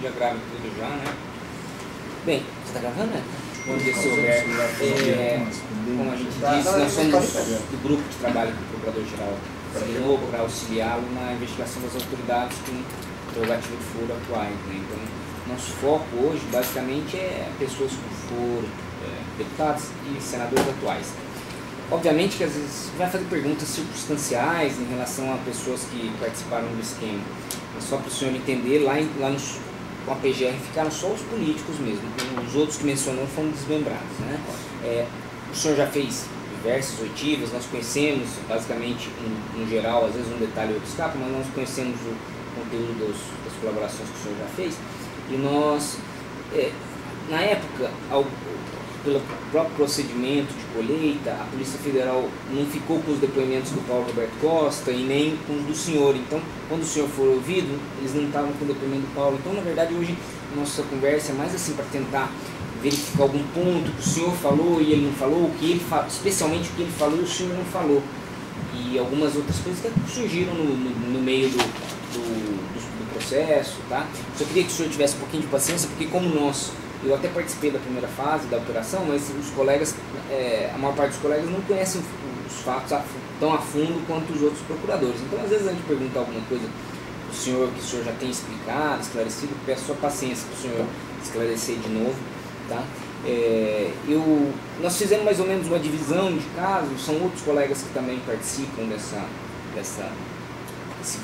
já grava tudo já, né? Bem, você tá gravando, né? Bom dia, seu Roberto. Como a gente disse, nós somos do grupo de trabalho com o Procurador-Geral para auxiliá-lo na investigação das autoridades com prerrogativa de foro atuais, né? Então, nosso foco hoje, basicamente, é pessoas com foro, deputados e senadores atuais. Obviamente que às vezes vai fazer perguntas circunstanciais em relação a pessoas que participaram do esquema. É só para o senhor entender, com a PGR ficaram só os políticos mesmo, os outros que mencionou foram desmembrados, né? O senhor já fez diversas oitivas, nós conhecemos basicamente, no geral, às vezes um detalhe ou outro escapa, mas nós conhecemos o conteúdo das colaborações que o senhor já fez, e nós, na época, pelo próprio procedimento de colheita, a Polícia Federal não ficou com os depoimentos do Paulo Roberto Costa e nem com os do senhor. Então, quando o senhor for ouvido, eles não estavam com o depoimento do Paulo. Então, na verdade, hoje, nossa conversa é mais assim para tentar verificar algum ponto que o senhor falou e ele não falou, especialmente o que ele falou e o senhor não falou. E algumas outras coisas que surgiram no meio do processo, tá? Só queria que o senhor tivesse um pouquinho de paciência, porque como eu até participei da primeira fase da operação, mas os colegas, a maior parte dos colegas não conhecem os fatos tão a fundo quanto os outros procuradores. Então, às vezes, a gente pergunta alguma coisa do senhor que o senhor já tem explicado, esclarecido, peço sua paciência para o senhor esclarecer de novo, tá? Nós fizemos mais ou menos uma divisão de casos, são outros colegas que também participam desse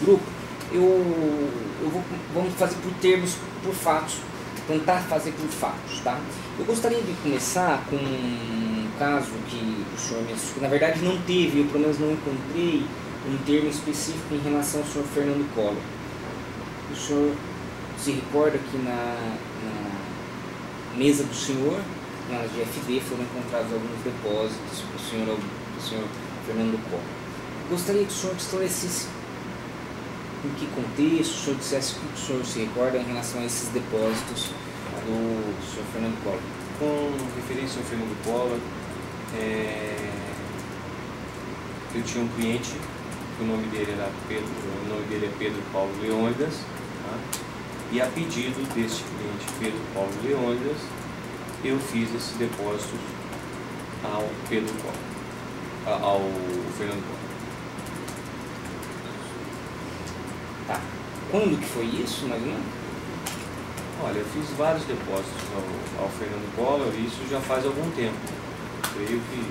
grupo. Vamos fazer por termos, por fatos, tentar fazer por fatos, tá? Eu gostaria de começar com um caso que o senhor mencionou, que na verdade não teve, eu pelo menos não encontrei um termo específico em relação ao senhor Fernando Collor. O senhor se recorda que na mesa do senhor, na GFD, foram encontrados alguns depósitos do senhor Fernando Collor. Eu gostaria que o senhor esclarecesse em que contexto, o senhor dissesse o que o senhor se recorda em relação a esses depósitos do senhor Fernando Collor. Com referência ao Fernando Collor, eu tinha um cliente, o nome dele é Pedro Paulo Leônidas, tá? E a pedido deste cliente, Pedro Paulo Leônidas, eu fiz esse depósito ao Fernando Collor. Tá. Quando que foi isso, mais ou menos? Olha, eu fiz vários depósitos ao Fernando Collor e isso já faz algum tempo. Creio que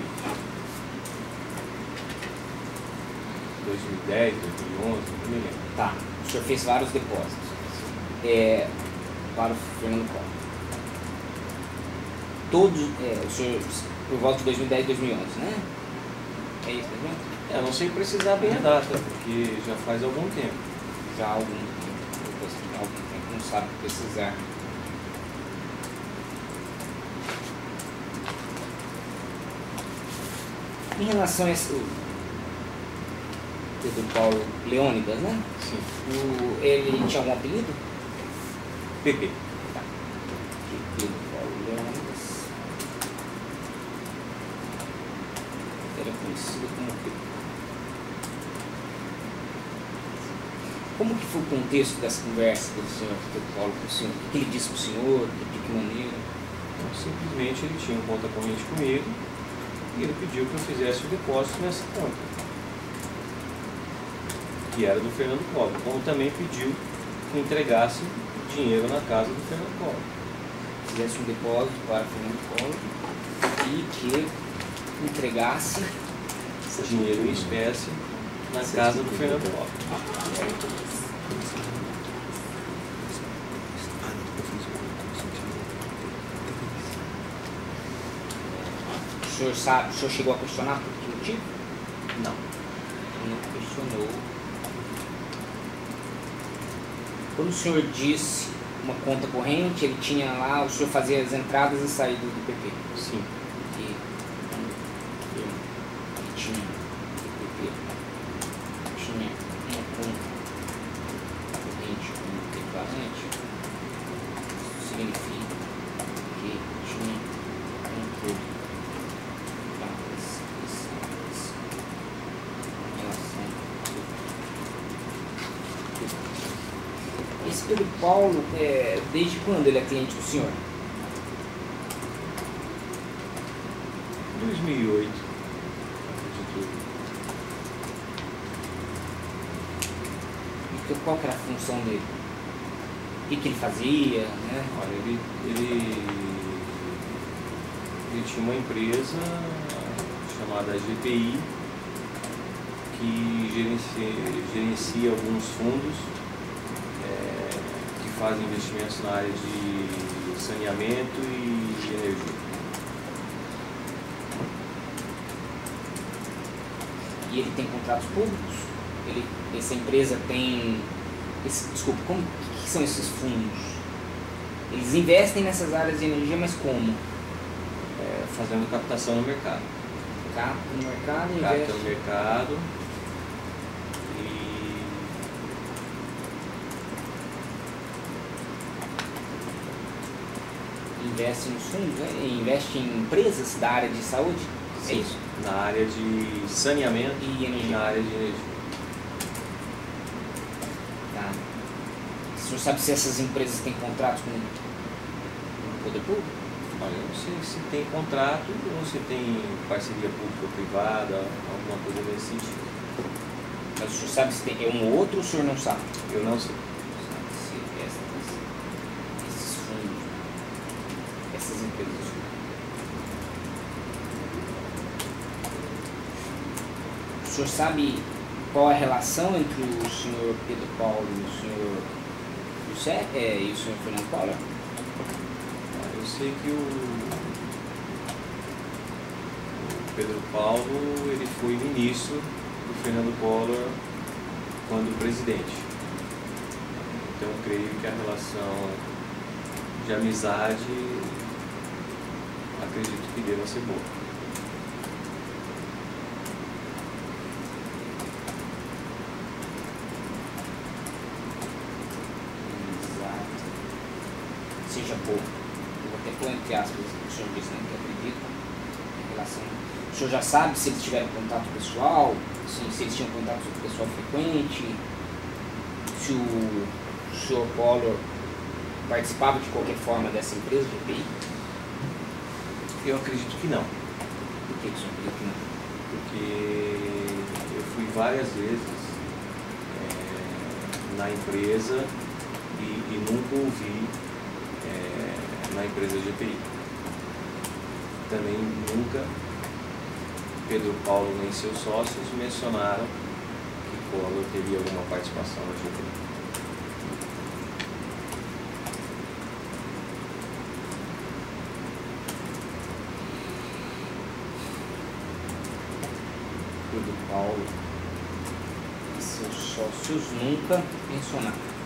2010, 2011, não me lembro. Tá. O senhor fez vários depósitos para o Fernando Collor. Todos, o senhor, por volta de 2010, 2011, né? É isso mesmo? Eu não sei precisar bem a data, porque já faz algum tempo. Já há algum tempo, não sabe precisar. Em relação a esse Pedro Paulo Leônidas, né? Sim. Ele tinha algum apelido? PP. Tá. Pedro Paulo Leônidas era conhecido como PP. Como que foi o contexto dessa conversa do senhor Pedro Paulo com o senhor? O que ele disse para o senhor? De que maneira? Então, simplesmente ele tinha uma conta corrente comigo e ele pediu que eu fizesse o depósito nessa conta, que era do Fernando Collor, como também pediu que entregasse dinheiro na casa do Fernando Collor. Fizesse um depósito para o Fernando Collor e que entregasse dinheiro em espécie na casa do Fernando Collor. O senhor chegou a questionar por que motivo? Não. Não questionou. Quando o senhor disse uma conta corrente, ele tinha lá, o senhor fazia as entradas e saídas do PP? Sim. Ele tinha do PP, tinha uma conta corrente como declarante, significa que tinha controle Esse Pedro Paulo, desde quando ele é cliente do senhor? 2008, acredito. E qual que era a função dele? O que ele fazia, né? Olha, ele tinha uma empresa chamada GPI que gerencia alguns fundos que fazem investimentos na área de saneamento e energia. E ele tem contratos públicos? Essa empresa tem... Desculpa, o que são esses fundos? Eles investem nessas áreas de energia, mas como? Fazendo captação no mercado. Capta no mercado, Capta investe... no mercado e investe nos fundos, né? Investe em empresas da área de saúde? sim, É isso? na área de saneamento E energia. na área de energia. Tá. O senhor sabe se essas empresas têm contratos com o poder público? Olha, eu não sei se tem contrato ou se tem parceria público-privada, alguma coisa nesse sentido. Mas o senhor sabe se tem um ou outro ou o senhor não sabe? Eu não sei. Sabe se esses fundos, essas empresas... O senhor sabe qual é a relação entre o senhor Pedro Paulo e o senhor José e o senhor Fernando Collor? Eu sei que o Pedro Paulo ele foi ministro do Fernando Collor quando presidente. Então eu creio que a relação de amizade acredito que deva ser boa. Seja boa. Eu vou até pôr entre aspas o senhor disse, né, que acredita em relação. O senhor já sabe se eles tiveram contato pessoal, se eles tinham contato pessoal frequente, se o senhor Collor participava de qualquer forma dessa empresa de EPI? Eu acredito que não. Por que o senhor acredita que não? Porque eu fui várias vezes na empresa e nunca ouvi na empresa GPI. Também nunca Pedro Paulo nem seus sócios mencionaram que Collor teria alguma participação na GPI. Pedro Paulo e seus sócios nunca mencionaram.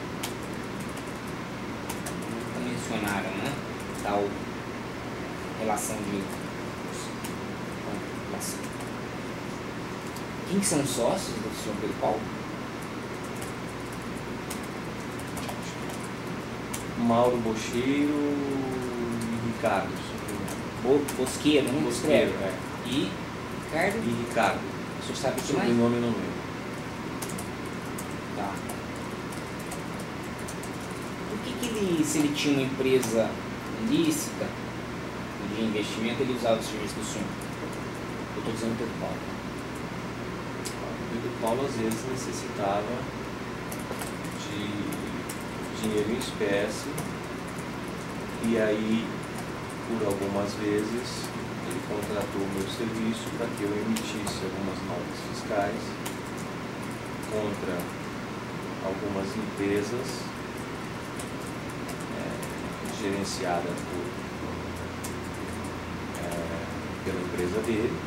Nunca mencionaram, né? Tal relação de relação. Quem que são os sócios do senhor Pedro Paulo? Mauro Bocheiro e Ricardo. Bosqueiro, não Bosqueiro, escreve. E Ricardo? E Ricardo. O senhor sabe o que mais? Sobrenome eu não lembro. Tá. Por que ele, se ele tinha uma empresa ilícita de investimento, ele usava o serviço do senhor? Eu estou dizendo Pedro Paulo. Pedro Paulo às vezes necessitava de dinheiro em espécie e aí, por algumas vezes, ele contratou o meu serviço para que eu emitisse algumas notas fiscais contra algumas empresas gerenciadas pela empresa dele.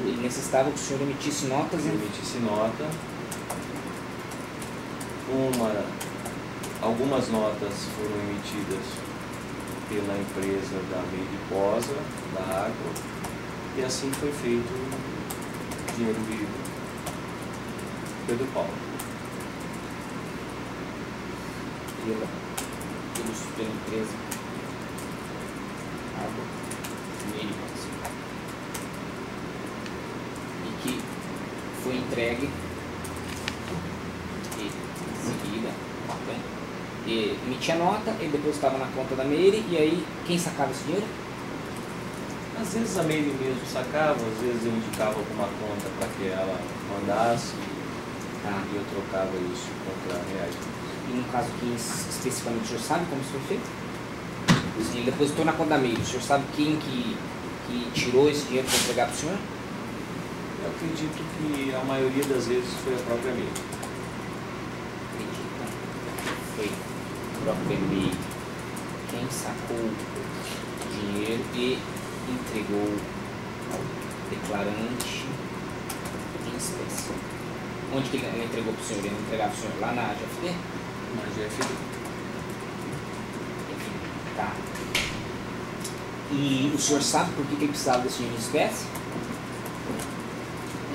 Ele necessitava que o senhor emitisse notas. Emitisse nota. Algumas notas foram emitidas pela empresa da Mediposa, da Agro, e assim foi feito o dinheiro de Pedro Paulo. Pela empresa Agro, Mediposa. E que foi entregue Ele emitia nota, ele depositava na conta da Meire, e aí quem sacava esse dinheiro? Às vezes a Meire mesmo sacava, às vezes eu indicava alguma conta para que ela mandasse e eu trocava isso contra reais. E no caso aqui especificamente, o senhor sabe como isso foi feito? Assim, ele depositou na conta da Meire, o senhor sabe quem que tirou esse dinheiro para entregar para o senhor? Eu acredito que a maioria das vezes foi a própria Meire. Acredito. Foi a própria Meire quem sacou o dinheiro e entregou ao declarante em espécie. Onde que ele entregou para o senhor? Ele entregava para o senhor lá na GFD? Na GFD. Tá. E o senhor sabe por que ele precisava desse dinheiro em espécie?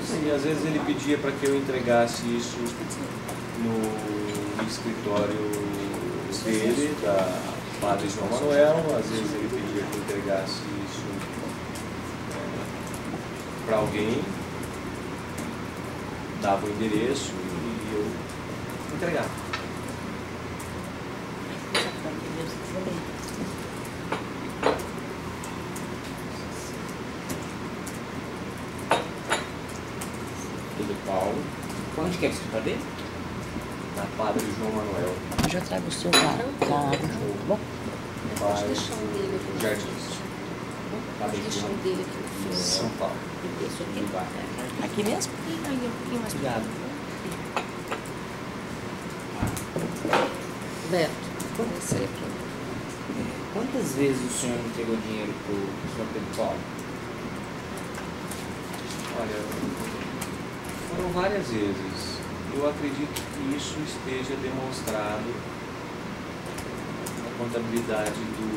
Sim, às vezes ele pedia para que eu entregasse isso no escritório dele, da Padre João Manuel, às vezes ele pedia que eu entregasse isso para alguém, dava o endereço e eu entregava. Pedro Paulo. Onde que é o escritório dele? Na Padre João Manuel. Eu já trago o seu carro. Bom, Pode deixar um dele aqui. Jardins. Pode deixar um dele aqui no fim. São Paulo. Isso aqui. aqui mesmo? E aí um pouquinho mais Obrigado. Beto, esse aí aqui. Quantas vezes o senhor entregou dinheiro para o senhor Pedro Paulo? Olha, foram várias vezes. Eu acredito que isso esteja demonstrado na contabilidade do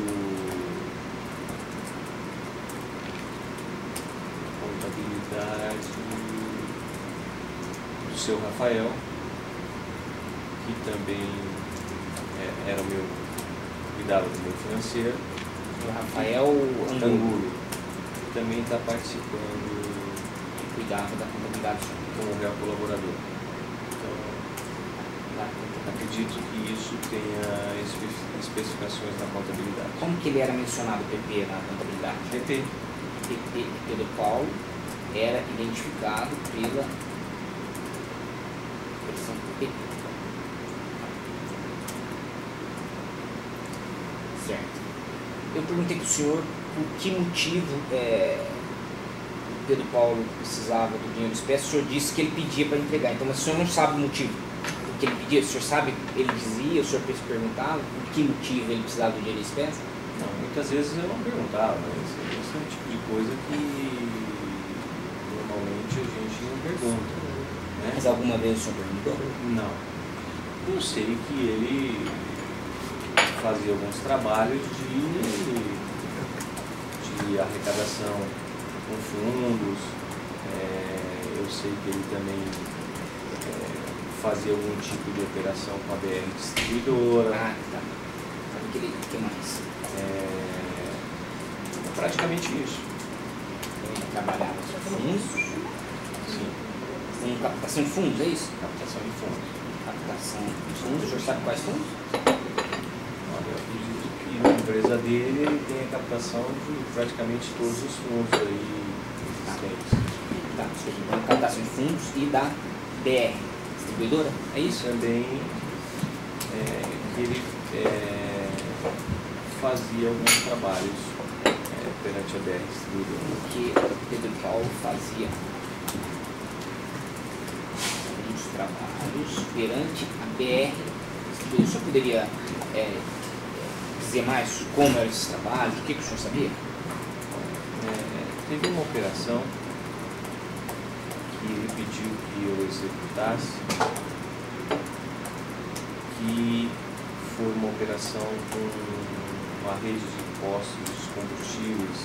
seu Rafael, que também era o meu, cuidava do meu financeiro. O Rafael Angulo também está participando que cuidava da contabilidade do senhor. como réu colaborador. Então, acredito que isso tenha especificações na contabilidade. Como que ele era mencionado, PP, na contabilidade? PP. PP Pedro Paulo era identificado pela versão PP. Certo. Eu perguntei para o senhor por que motivo Pedro Paulo precisava do dinheiro em espécie. O senhor disse que ele pedia para entregar. Então, mas o senhor não sabe o motivo por que ele pedia? O senhor sabe, ele dizia, o senhor perguntava por que motivo ele precisava do dinheiro em espécie? Não, muitas vezes eu não perguntava, mas esse é um tipo de coisa que normalmente a gente não pergunta, né? Mas alguma vez o senhor perguntou? Não. Eu sei que ele fazia alguns trabalhos de arrecadação com fundos. Eu sei que ele também fazia algum tipo de operação com a BR Distribuidora. Ah, tá. Sabe o que mais? Praticamente isso. Ele trabalhava com fundos? Sim, Com captação de fundos, é isso? captação de fundos. Captação de fundos, o senhor sabe quais fundos? Olha, eu acredito que na empresa dele ele tem a captação de praticamente todos os fundos aí existentes. Tá, ou seja, então captação de fundos e da BR Distribuidora, é isso? Também que ele fazia alguns trabalhos perante a BR Distribuidora. O que Pedro Paulo fazia alguns trabalhos perante a BR Distribuidora. O senhor poderia dizer mais como eram esses trabalhos? O que o senhor sabia? Teve uma operação que ele pediu que eu executasse, que foi uma operação com uma rede de postos de combustíveis,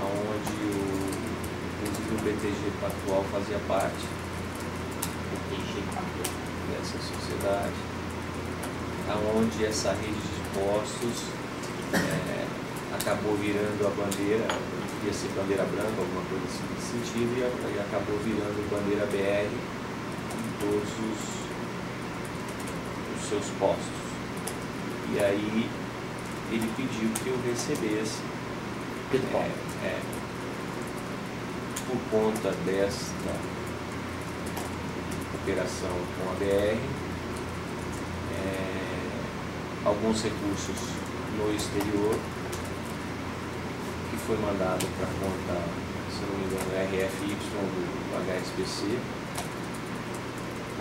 onde inclusive o BTG Pactual fazia parte dessa sociedade, onde essa rede de postos acabou virando a bandeira, ia ser bandeira branca, alguma coisa assim nesse sentido, e acabou virando bandeira BR em todos os seus postos. E aí ele pediu que eu recebesse, por conta desta operação com a BR, alguns recursos no exterior, que foi mandado para conta, se não me engano, RFY do HSBC,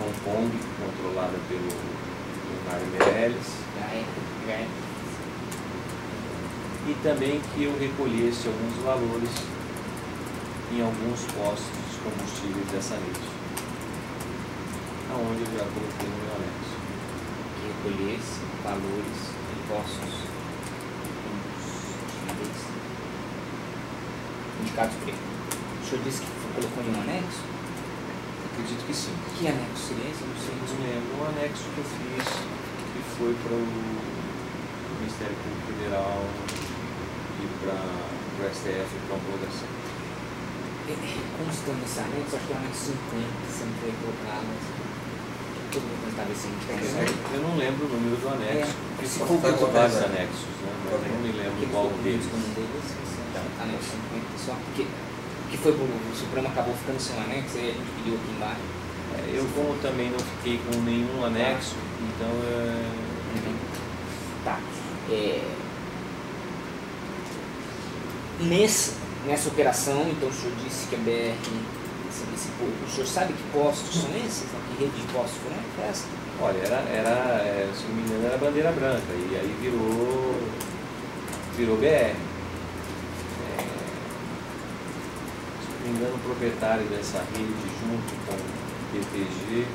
Hong Kong, controlada pelo Mário Meirelles, e também que eu recolhesse alguns valores em alguns postos de combustíveis dessa rede, aonde eu já coloquei no meu anexo. Que recolhesse valores em postos combustíveis indicados por ele. O senhor disse que colocou em um anexo? Acredito que sim. Que anexo seria esse? Não sei. Eu me lembro, um anexo que eu fiz, que foi para o Ministério Público Federal e para o STF para homologação. Constando esse anexo, acho que é o anexo 50, se não foi colocado. Todo mundo estava assim, Eu não lembro o número do anexo, porque Se só for foram colocado, vários anexos, né? Mas eu não me lembro qual deles. Anexo 50 só, porque que foi pro o Supremo acabou ficando sem um anexo, aí a gente pediu aqui embaixo. Eu, como também não fiquei com nenhum anexo, então Tá. Nessa operação, então o senhor disse que a BR, o senhor sabe que postos são esses? Que rede de postos foram essa? olha, se não me engano, era bandeira branca, e aí virou BR. Se não me engano, o proprietário dessa rede, junto com o BTG,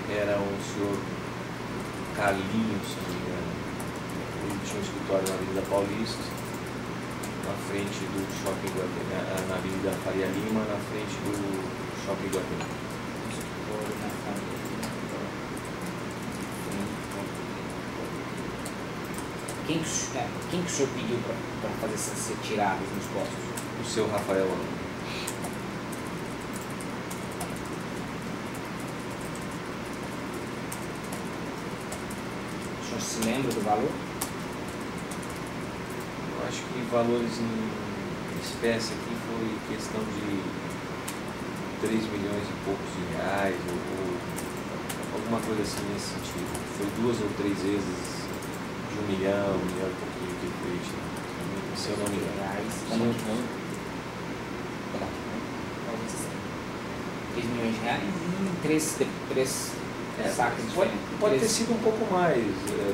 era um senhor Carlinhos, se não me engano. Ele tinha um escritório na Avenida Paulista, na frente do Shopping Guatemi, na Avenida Faria Lima, na frente do Shopping Guatemi. Quem que o senhor pediu para fazer essas retiradas nos postos? O seu Rafael Ano. O senhor se lembra do valor? Eu acho que valores em espécie aqui foi questão de 3 milhões e poucos de reais, ou alguma coisa assim nesse sentido. Foi 2 ou 3 vezes de 1 milhão e pouquinho de equity, se eu não me engano. R$ 3 milhões de reais em três sacos diferentes. Pode ter sido um pouco mais,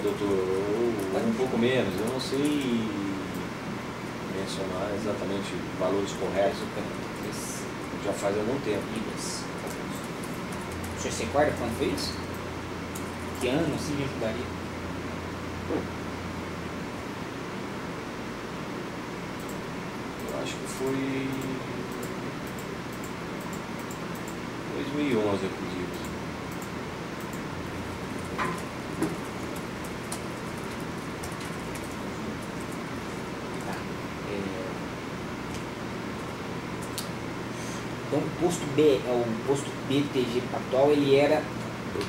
doutor, ou um pouco menos, eu não sei mencionar exatamente valores corretos, já faz algum tempo. O senhor se recorda quando foi isso? Que ano assim me ajudaria? Eu acho que foi 2011, eu acredito. Então o posto BTG Pactual, ele era...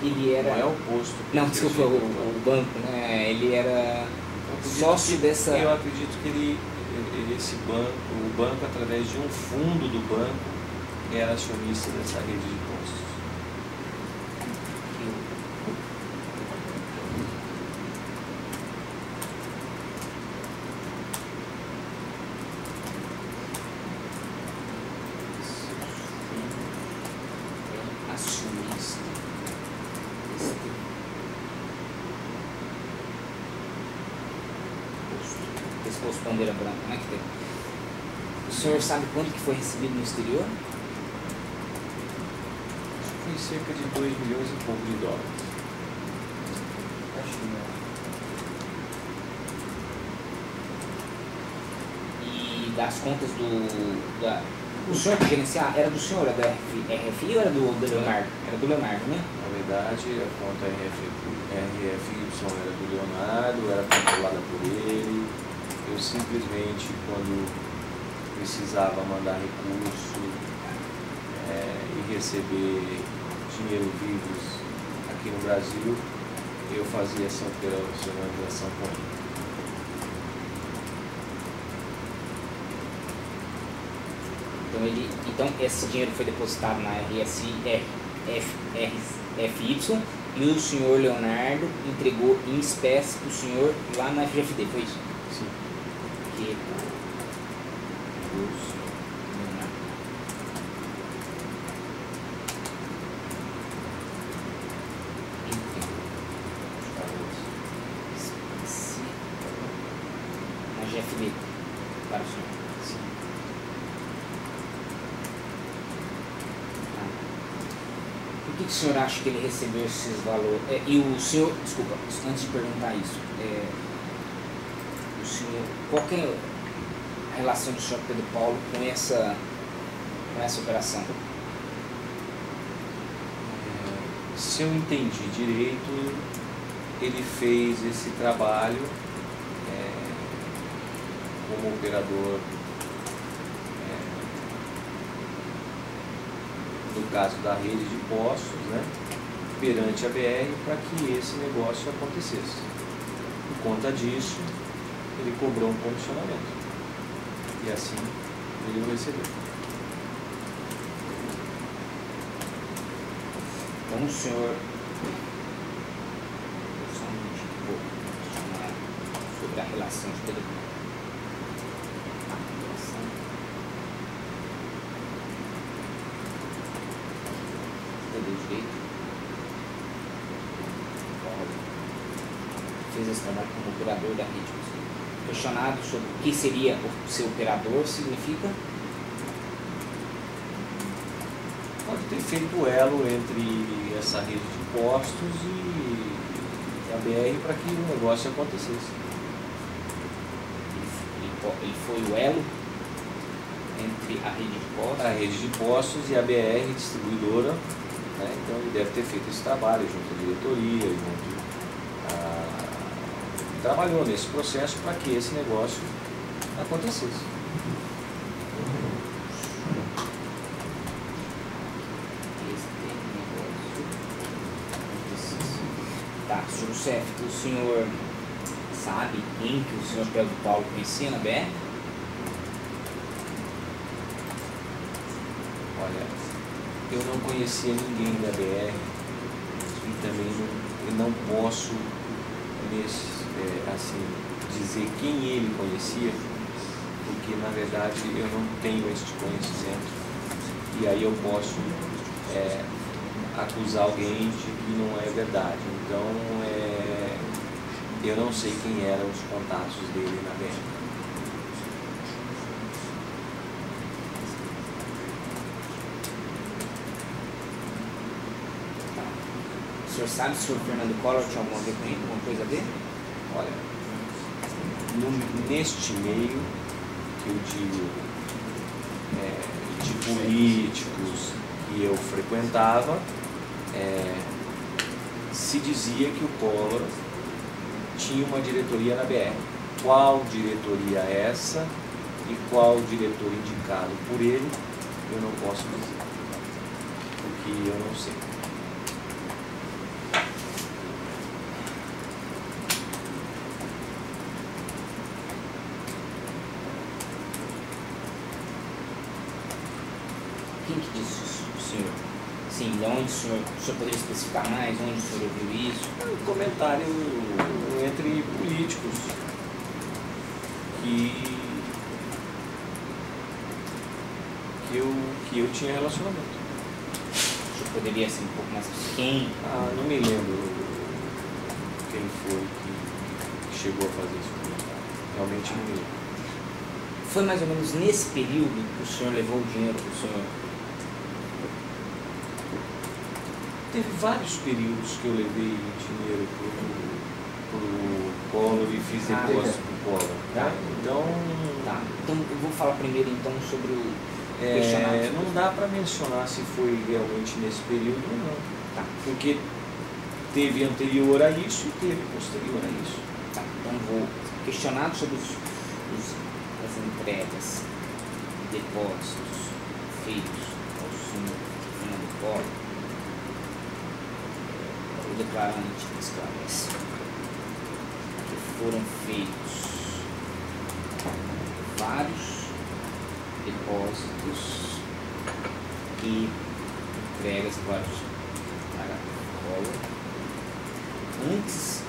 Não é o posto. Não, desculpa, o banco, né? Ele era sócio dessa... Eu acredito que o banco, através de um fundo do banco, era acionista dessa rede de postos. Acionista. Esse posto bandeira branca, né? Que tem. O senhor sabe quanto que foi recebido no exterior? Foi cerca de 2 milhões e pouco de dólares. Acho que não. E das contas o senhor que gerenciar, era do senhor, era da RFI ou era do Leonardo? Era do Leonardo, né? Na verdade, a conta RFY era do Leonardo, era controlada por ele. Eu simplesmente, quando precisava mandar recurso e receber dinheiro vivos aqui no Brasil, eu fazia essa operacionalização com ele. Então esse dinheiro foi depositado na RSI, FY, e o senhor Leonardo entregou em espécie para o senhor lá na FGFD, foi isso? Sim. Que o senhor Leonardo. Na GFD para o senhor. Sim. Por que o senhor acha que ele recebeu esses valores? E o senhor, desculpa, antes de perguntar isso, o senhor, qual que é a relação do senhor Pedro Paulo com essa operação? Se eu entendi direito, ele fez esse trabalho como operador no caso da rede de postos, né, perante a BR para que esse negócio acontecesse. Por conta disso, ele cobrou um comissionamento e assim ele o recebeu. Então o senhor, só um minutinho, vou chamar sobre a relação de Pedro Paulo. Direito. Fez esse trabalho como operador da rede. Questionado sobre o que seria o ser operador, significa? Pode ter feito o elo entre essa rede de postos e a BR para que o negócio acontecesse. Ele foi o elo entre a rede de postos? A rede de postos e a BR distribuidora. Então ele deve ter feito esse trabalho junto à diretoria, trabalhou nesse processo para que esse negócio acontecesse. Tá, senhor chefe, o senhor sabe quem que o senhor Pedro Paulo conhecia na BR? Olha, eu não conhecia ninguém da BR e também não posso assim, dizer quem ele conhecia, porque na verdade eu não tenho este conhecimento e aí eu posso acusar alguém de que não é verdade. Então eu não sei quem eram os contatos dele na BR. O senhor sabe se o senhor Fernando Collor tinha alguma coisa a ver? Olha, neste meio que eu digo de políticos que eu frequentava, se dizia que o Collor tinha uma diretoria na BR. Qual diretoria é essa e qual diretor indicado por ele, eu não posso dizer, porque eu não sei. Quem que disse isso, o senhor? Sim, de onde o senhor poderia especificar mais? Onde o senhor ouviu isso? Um comentário entre políticos que eu tinha relacionamento. O senhor poderia ser um pouco mais quem? Não me lembro quem foi que chegou a fazer esse comentário. Realmente não me lembro. Foi mais ou menos nesse período que o senhor levou o dinheiro para o senhor? Teve vários períodos que eu levei dinheiro pro Collor e fiz depósito pro Collor. Tá. Então Eu vou falar primeiro então sobre o questionamento. não dá para mencionar se foi realmente nesse período ou não. Tá. Porque teve anterior a isso e teve posterior a isso. Tá. Então vou questionar sobre as entregas, depósitos feitos ao senhor Fernando Collor. O declarante esclarece que foram feitos vários depósitos e entregas para Collor antes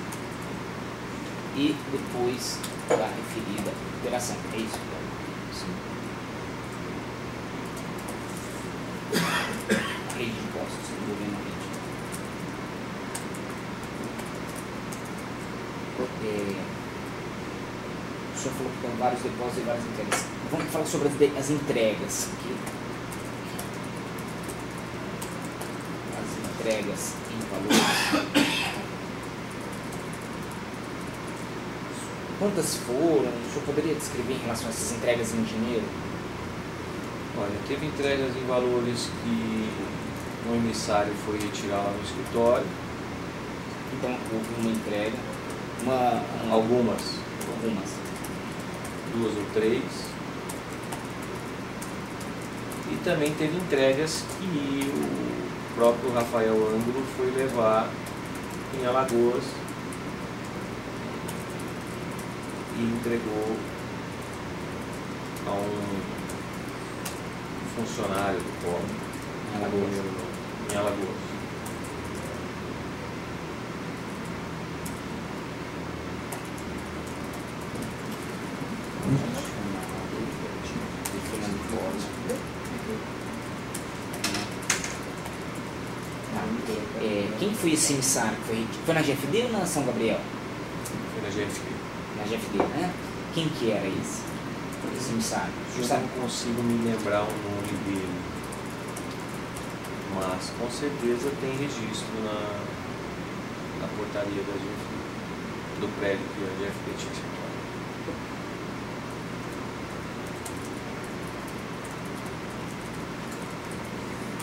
e depois da referida operação. É isso? Sim. A rede de impostos envolvendo a rede. O senhor falou que tem vários depósitos e várias entregas. Vamos falar sobre as entregas. As entregas em valores. Quantas foram? O senhor poderia descrever em relação a essas entregas em dinheiro? Olha, teve entregas em valores que o emissário foi retirar lá no escritório. Então houve uma entrega, Algumas, 2 ou 3. E também teve entregas que o próprio Rafael Ângulo foi levar em Alagoas e entregou a um funcionário do Collor em Alagoas. Quem foi esse emissário? Foi na GFD ou na São Gabriel? Foi na GFD. Na GFD, né? Quem que era esse emissário? Eu não consigo me lembrar o nome dele, mas com certeza tem registro na portaria da GFD, do prédio que a GFD tinha escritório.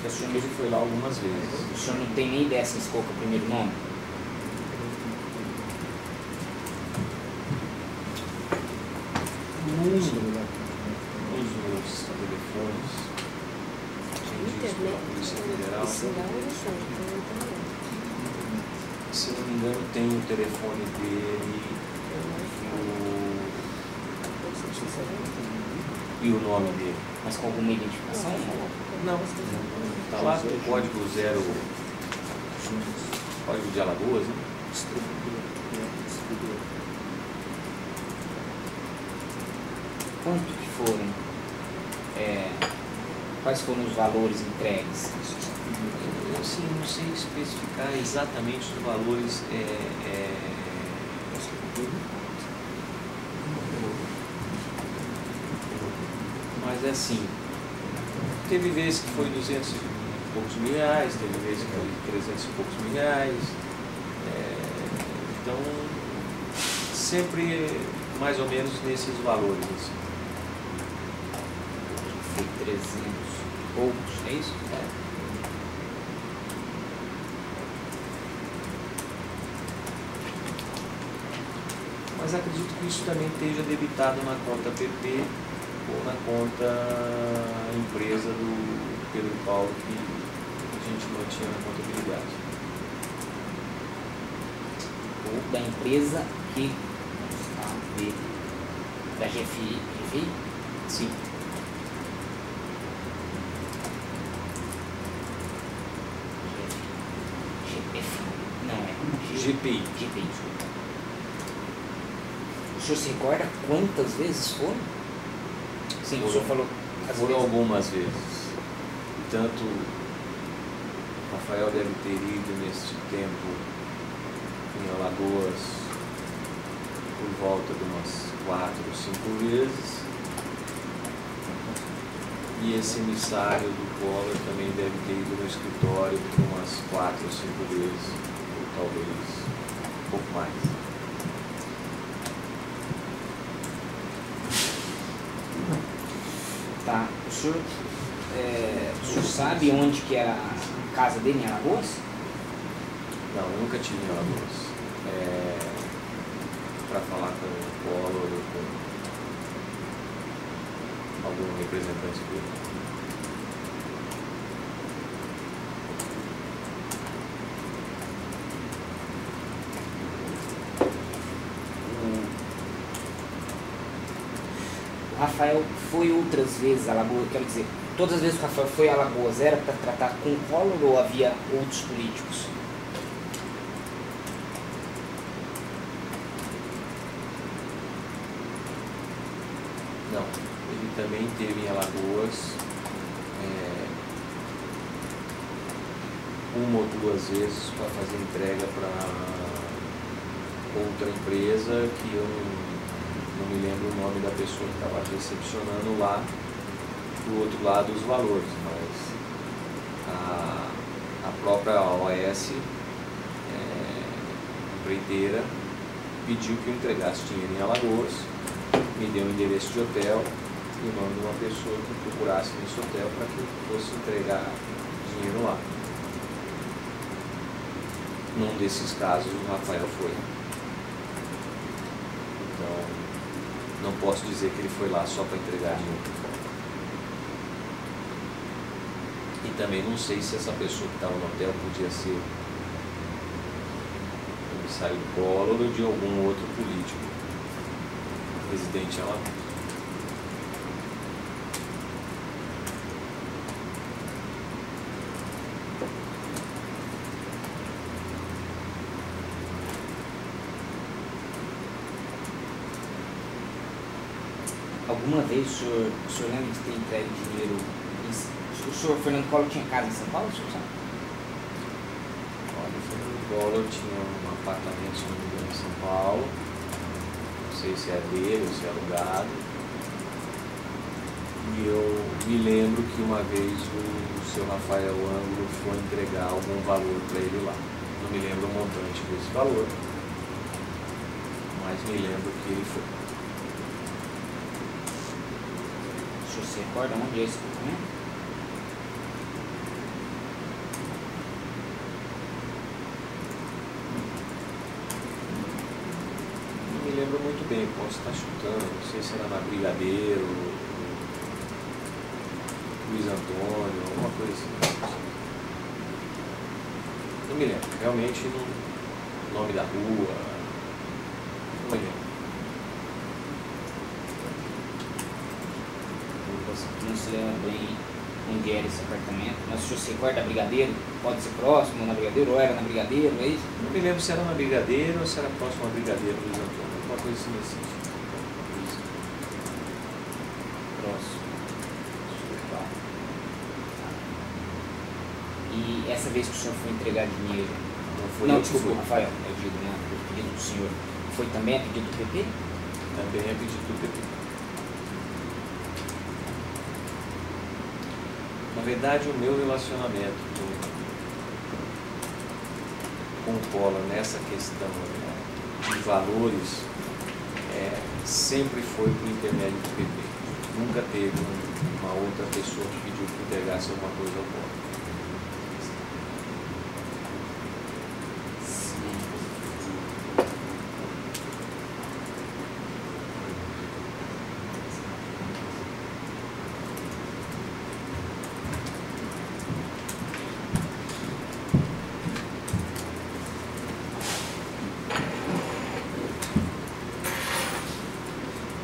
O senhor mesmo foi lá algumas vezes. O senhor não tem nem ideia se qual que é o primeiro nome? Os meus telefones, registro da Polícia Federal. Se eu não me engano, tem o telefone dele e o nome dele. Mas com alguma identificação? Não. Está lá o código 0, código de Alagoas, né? Quanto que foram? Quais foram os valores entregues? Eu assim, não sei especificar exatamente os valores. Mas é assim, teve vezes que foi 200 e poucos mil reais, teve vezes que foi 300 e poucos mil reais. Então, sempre mais ou menos nesses valores. Assim. Foi 300 e poucos, é isso? Mas acredito que isso também esteja debitado na conta PP ou na conta empresa do Pedro Paulo que a gente mantinha na contabilidade. Ou da empresa que da GFI? Sim. GPI. Desculpa. O senhor se recorda quantas vezes foram? Sim, o senhor falou. Foram algumas vezes. Tanto Rafael deve ter ido nesse tempo em Alagoas por volta de umas 4 ou 5 vezes. E esse emissário do Collor também deve ter ido no escritório por umas 4 ou 5 vezes, ou talvez um pouco mais. Tá. O senhor sabe onde que era a casa dele em Alagoas? Não, eu nunca tive em Alagoas. Para falar com o Collor ou com algum representante dele. O Rafael foi outras vezes a Alagoas, quero dizer, todas as vezes que o Rafael foi a Alagoas era para tratar com o Collor ou havia outros políticos? Não, ele também esteve em Alagoas uma ou duas vezes para fazer entrega para outra empresa que eu não me lembro o nome da pessoa que estava recepcionando lá do outro lado os valores, mas a própria OAS empreiteira pediu que eu entregasse dinheiro em Alagoas, me deu um endereço de hotel e o nome de uma pessoa que procurasse nesse hotel para que eu fosse entregar dinheiro lá. Num desses casos o Rafael foi. Então, não posso dizer que ele foi lá só para entregar dinheiro. E também não sei se essa pessoa que estava no hotel podia ser o comissário Collor ou de algum outro político residente em Alagoas. Alguma vez o senhor lembra de ter entregue dinheiro? O senhor Fernando Collor tinha casa em São Paulo, o senhor sabe? Olha, o Fernando Collor tinha um apartamento, se não me engano, em São Paulo. Não sei se é dele ou se é alugado. E eu me lembro que uma vez o seu Rafael Ângulo foi entregar algum valor para ele lá. Não me lembro o montante desse valor, mas me lembro que ele foi. O senhor se recorda onde é esse documento? Não me lembro muito bem, posso estar chutando, não sei se era na Brigadeiro, Luiz Antônio, alguma coisa assim. Não me lembro, realmente o nome da rua, não me lembro. Não se lembra bem onde era esse apartamento, mas o senhor se recorda da Brigadeiro? Pode ser próximo na Brigadeiro ou era na Brigadeiro, é isso? Não me lembro se era na Brigadeiro ou se era próximo à Brigadeiro Luiz Antônio, alguma coisa assim nesse sentido. Próximo. E essa vez que o senhor foi entregar dinheiro, Não, desculpa, Rafael, eu digo, né, o pedido do senhor, foi também a pedido do PP? Também é pedido do PP. Na verdade, o meu relacionamento com o Collor nessa questão de valores sempre foi por intermédio do PP. Nunca teve uma outra pessoa que pediu que entregasse alguma coisa ao Collor.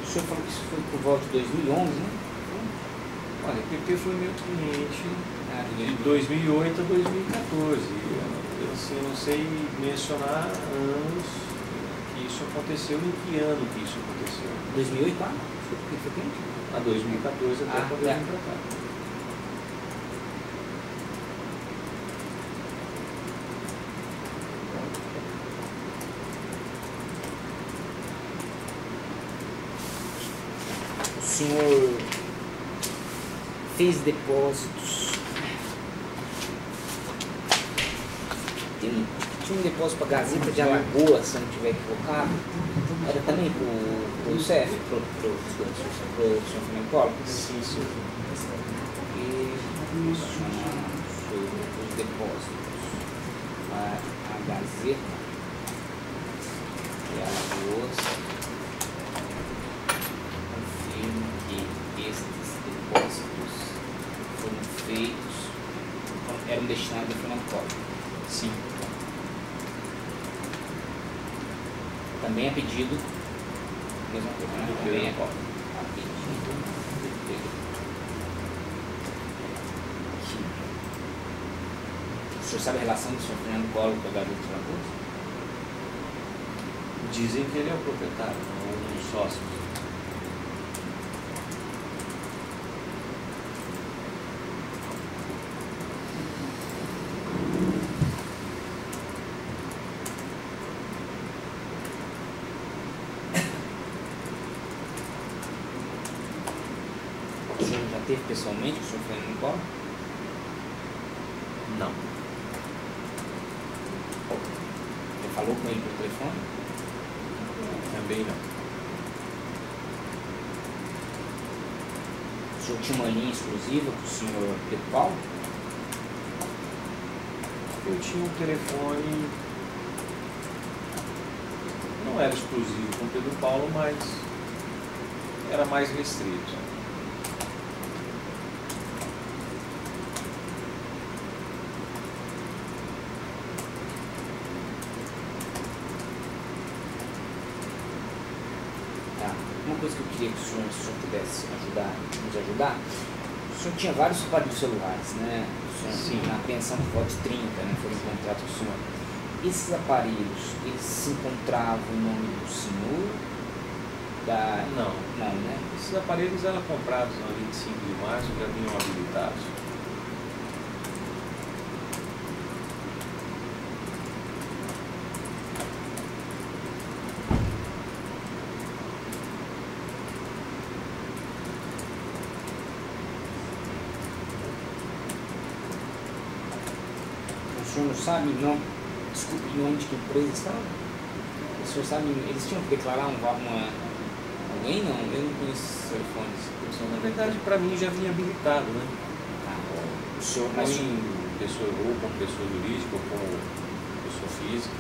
O senhor falou que isso foi por volta de 2011, né? Olha, o PP foi meu cliente de 2008 a 2014. Eu não sei mencionar anos que isso aconteceu, em que ano que isso aconteceu. 2008, tá? Foi quente? A 2014 até quando eu vim pra cá. O senhor fez depósitos. Tinha um depósito para a Gazeta de Alagoas, se eu não estiver equivocado. Era também para o CEF, para o senhor Fernando Collor? Sim, senhor. E os depósitos para a Gazeta de Alagoas. Confirmo que estes depósitos foram feitos, eram destinados a Fernando Collor. Sim. Também é pedido, mesma coisa, né? Também é a pedido O senhor sabe a relação do senhor Fernando Collor com a Garoto de Raposo? Dizem que ele é o proprietário, não um dos sócios. O senhor já teve pessoalmente com o senhor Fernando Collor? Não. Você falou com ele por telefone? Também não. O senhor tinha uma linha exclusiva com o senhor Pedro Paulo? Eu tinha um telefone, não era exclusivo com o Pedro Paulo, mas era mais restrito. Uma coisa que eu queria que se o senhor pudesse nos ajudar, o senhor tinha vários aparelhos celulares, né? O senhor, Sim. Na apreensão por volta de 30, né? Foram encontrados com o senhor. Esses aparelhos, eles se encontravam em nome do senhor? Não. Não, né? Esses aparelhos eram comprados na 25 de março, já vinham habilitados. O senhor não sabe não, desculpe, em nome de que empresa estava? O senhor sabe, eles tinham que declarar alguém? Não, eu não conheço esses telefones. Na verdade, para mim já vinha habilitado, né? O senhor, Ou mas, em pessoa, ou como pessoa jurídica, ou como pessoa física.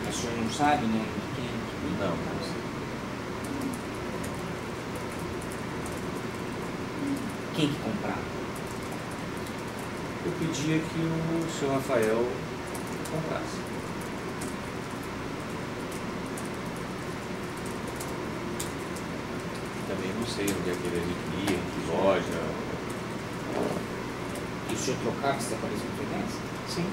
mas o senhor não sabe em nome de quem? Não, não sei. Quem que comprava? Eu pedia que o senhor Rafael comprasse. Também não sei onde é que ele adquiria, em que loja. E o senhor trocava esses aparelhos com frequência? Sim.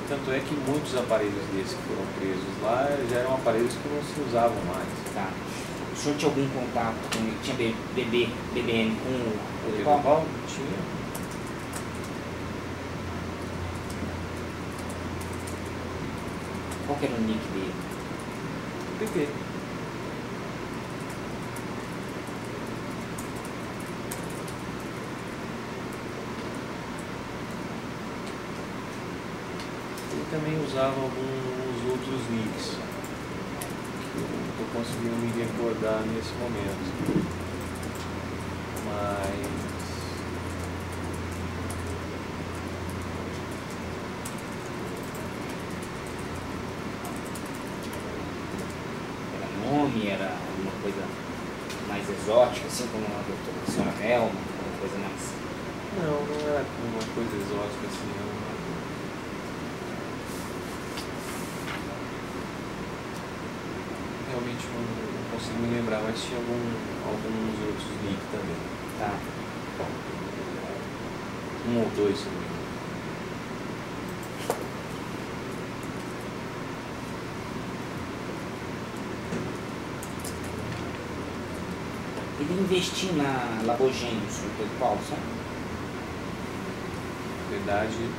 Tanto é que muitos aparelhos desses que foram presos lá já eram aparelhos que não se usavam mais. Tá. O senhor tinha algum contato com ele? Tinha BBM com o Pedro Paulo? Paulo tinha. Qual que era o nick dele? PP. Ele também usava alguns outros nicks que eu não estou conseguindo me recordar nesse momento. Mas Era nome? Era alguma coisa mais exótica, assim como a senhora Helma? Alguma coisa mais... não era uma coisa exótica assim, não. Realmente não consigo me lembrar, mas tinha alguns outros nick também. Tá. Um ou dois, se não me engano. Ele investiu na Labogênio, o senhor Pedro Paulo, sabe? Na verdade,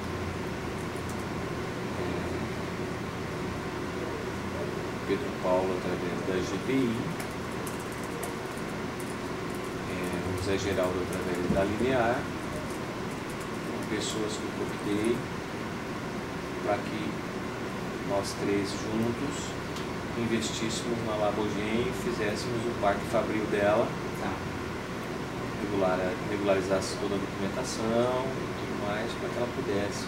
Pedro Paulo através da GPI, o José Geraldo através da Linear, pessoas que eu cooptei para que nós três juntos investíssemos na Labogem e fizéssemos o parque fabril dela, Tá. regularizasse toda a documentação e tudo mais, para que ela pudesse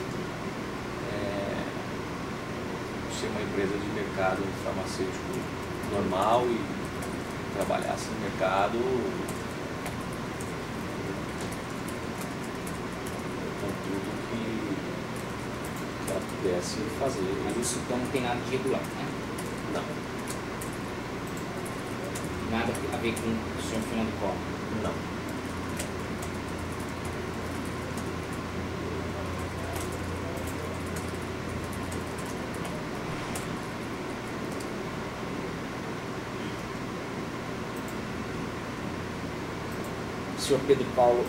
ser uma empresa de mercado farmacêutico normal e trabalhasse no mercado com tudo que ela pudesse fazer. Mas isso então não tem nada de irregular, né? Não. Nada a ver com o senhor Fernando Collor. Não. O senhor Pedro Paulo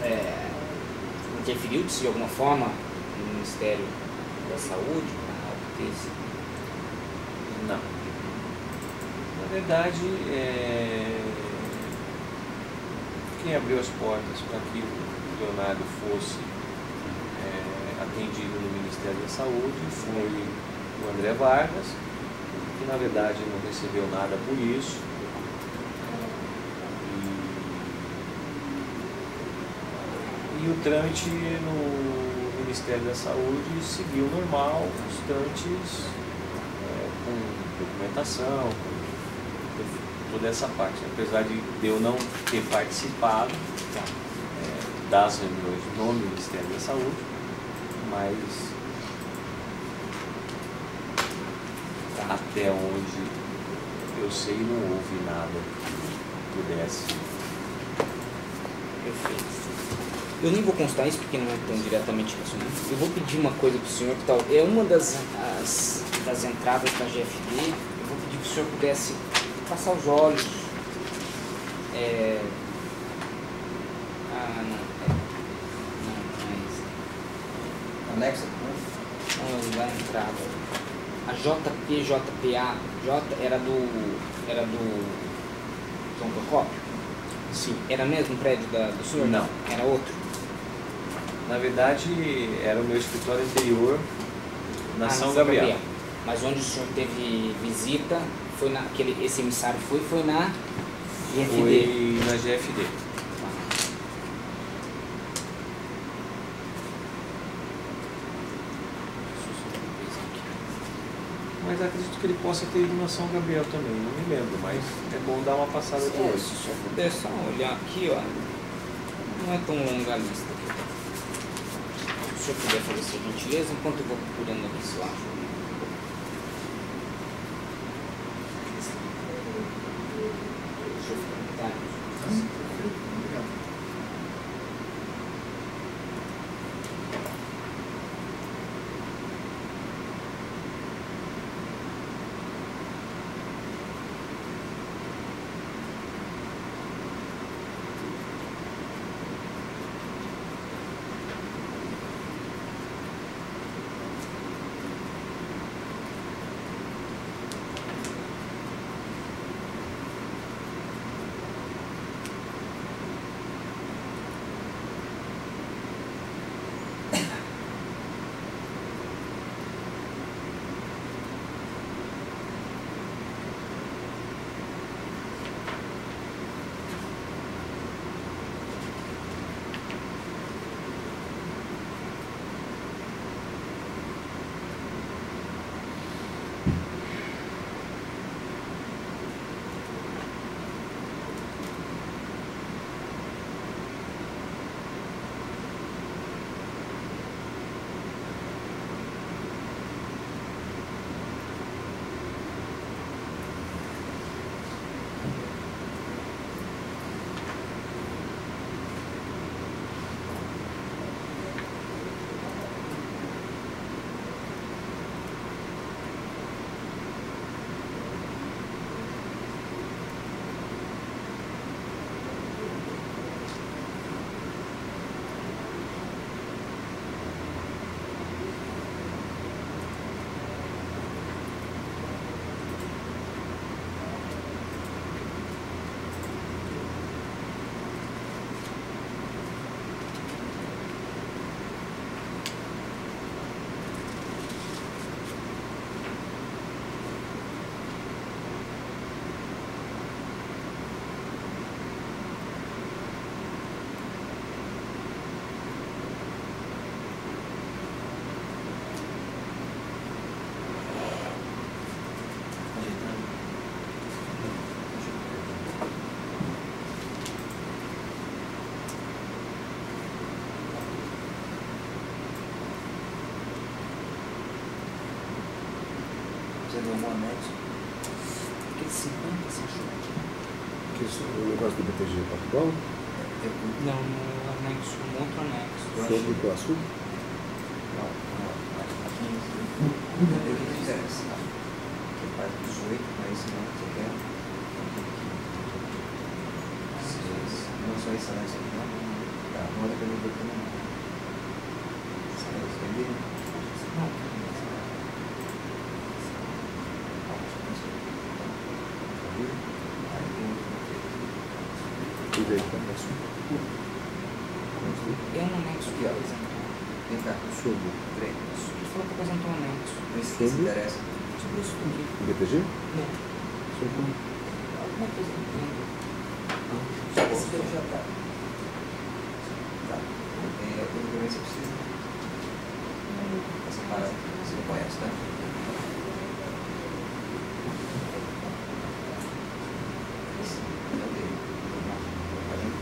interferiu de alguma forma no Ministério da Saúde? Não. Na verdade, quem abriu as portas para que o Leonardo fosse atendido no Ministério da Saúde foi o André Vargas, que na verdade não recebeu nada por isso. E o trâmite no Ministério da Saúde seguiu normal, os trâmites com documentação, com toda essa parte. Apesar de eu não ter participado das reuniões no Ministério da Saúde, mas até onde eu sei não houve nada que pudesse. Perfeito. Eu nem vou constar isso porque não é tão diretamente relacionado. Eu vou pedir uma coisa para o senhor que tal. É uma das entradas da GFD. Eu vou pedir que o senhor pudesse passar os olhos. Não é isso. Anexa? Não, lá na entrada. A JPA. Era do João Procópio? Sim. Era mesmo o prédio do senhor? Não. Era outro? Na verdade, era o meu escritório anterior na São Gabriel. Mas onde o senhor teve visita, foi esse emissário foi na GFD? Foi na GFD. Mas acredito que ele possa ter ido na São Gabriel também, não me lembro, mas é bom dar uma passada de olho. Se o senhor puder só olhar aqui, ó, não é tão longa a lista aqui. Se o senhor puder fazer essa gentileza, enquanto eu vou procurando aqui se eu acho. Deixa eu ficar, tá? Você deu um anexo. Aquele 50 você achou aqui? Isso, o negócio do BTG Pactual, Não, no anexo, um outro anexo. sobre o Iguaçu, Não, aqui. Eu que fizeram assim, ó. Que faz 18, mas não, você quer? Não só esse anexo aqui, não? Tá, manda pra mim do que não. Esse anexo aqui? Não. e daí para o Iguaçu. É um anexo que Aqui, ó. apresentou. Vem cá. Sobre Trem. Ele falou que apresentou um anexo. Esse que se Sobre? interessa. Sobre isso aqui. o BTG? Não. Sobre Alguma coisa entendo. Esse deu já tá. Tá. Provavelmente você precisa. Essa parada você não conhece, né? Esse é o dele. Tá vendo?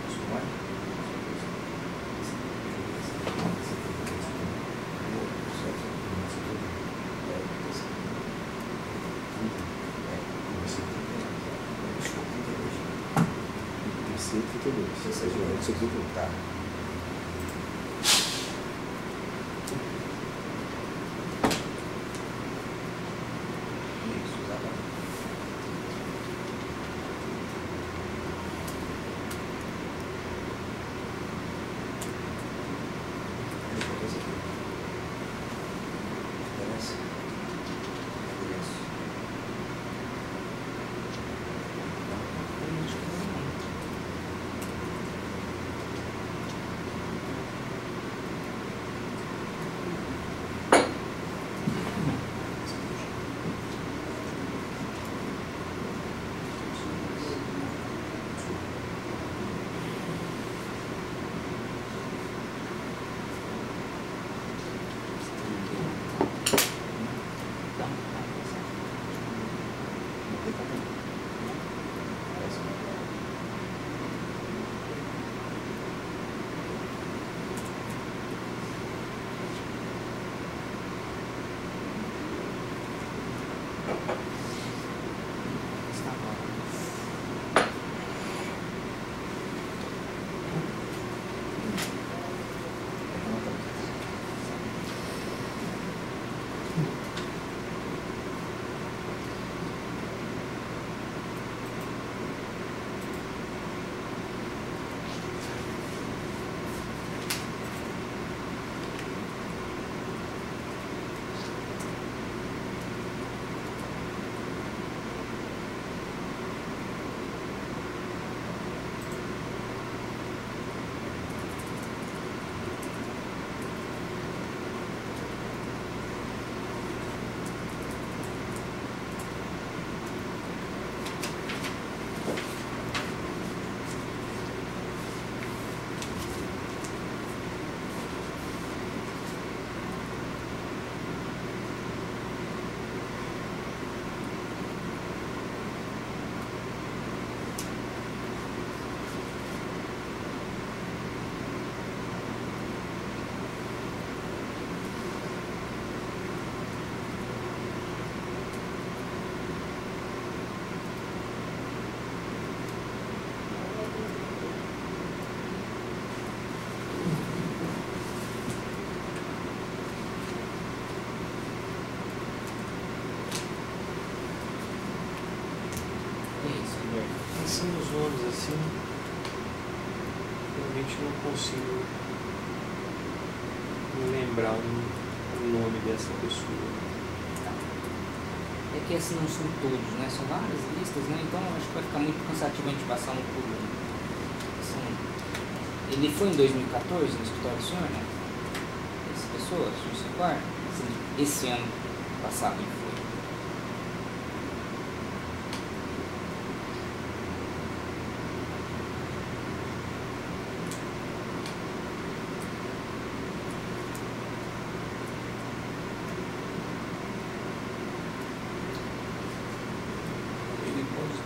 Isso não é? Tá. Isso, exatamente. Deixa eu ver isso aqui. Interessa? Isso. Não tem como. Parece que Está agora. não tá. É isso, Guilherme. Pensando os nomes assim, realmente não consigo me lembrar o nome dessa pessoa. É que assim não são todos, né? São várias listas, né? Então acho que vai ficar muito cansativo a gente passar um por um. Ele foi em 2014 no escritório do senhor, né? Essa pessoa, o senhor se recorda? Esse ano passado ele foi.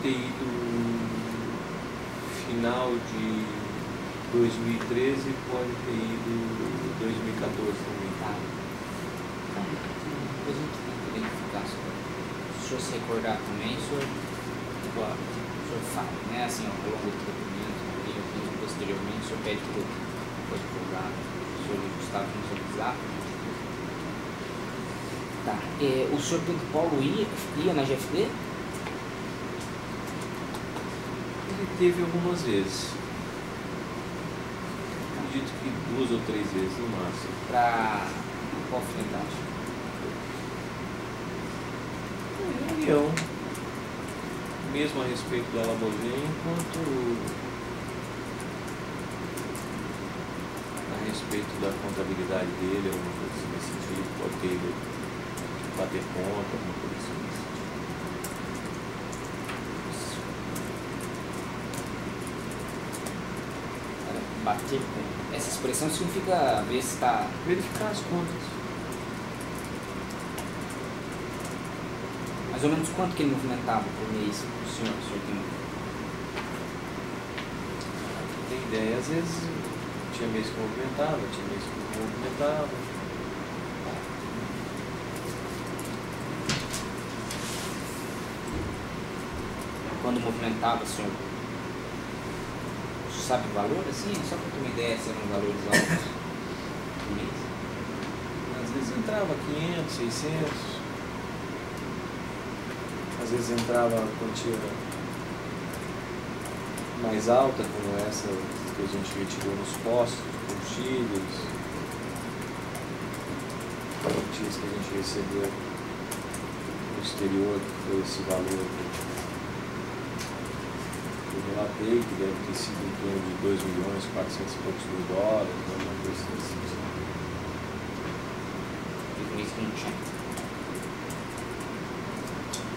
ter ido final de 2013, pode ter ido 2014 também. Tá. Depois a gente tenta identificar. Se o senhor se recordar também, o senhor fala, né? Assim, ao longo do documento, e posteriormente, o senhor pede que eu pode colocar o senhor Gustavo no seu WhatsApp. Tá. O senhor Pedro Paulo ia na GFD? Ele teve algumas vezes. Acredito que 2 ou 3 vezes no máximo. Para qual finalidade? Reunião, mesmo a respeito da Lamborghini, quanto a respeito da contabilidade dele, alguma coisa assim nesse sentido, pode ter ido bater conta, alguma coisa assim nesse sentido. Bater com essa expressão significa ver se está. Verificar as contas. Mais ou menos quanto que ele movimentava por mês, o senhor tem Ideia, às vezes tinha mês que movimentava, tinha mês que não movimentava. quando movimentava, o senhor sabe o valor assim? Só para ter uma ideia se eram valores altos por mês. Às vezes entrava 500, 600. Às vezes entrava a quantia mais alta, como essa que a gente retirou nos postos, combustíveis, quantias que a gente recebeu no exterior, que foi esse valor que eu relatei, que deve ter sido em torno de 2 milhões, 400 e poucos mil dólares, alguma coisa assim.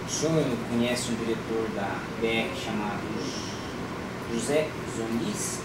O senhor conhece um diretor da BR chamado José Zonis?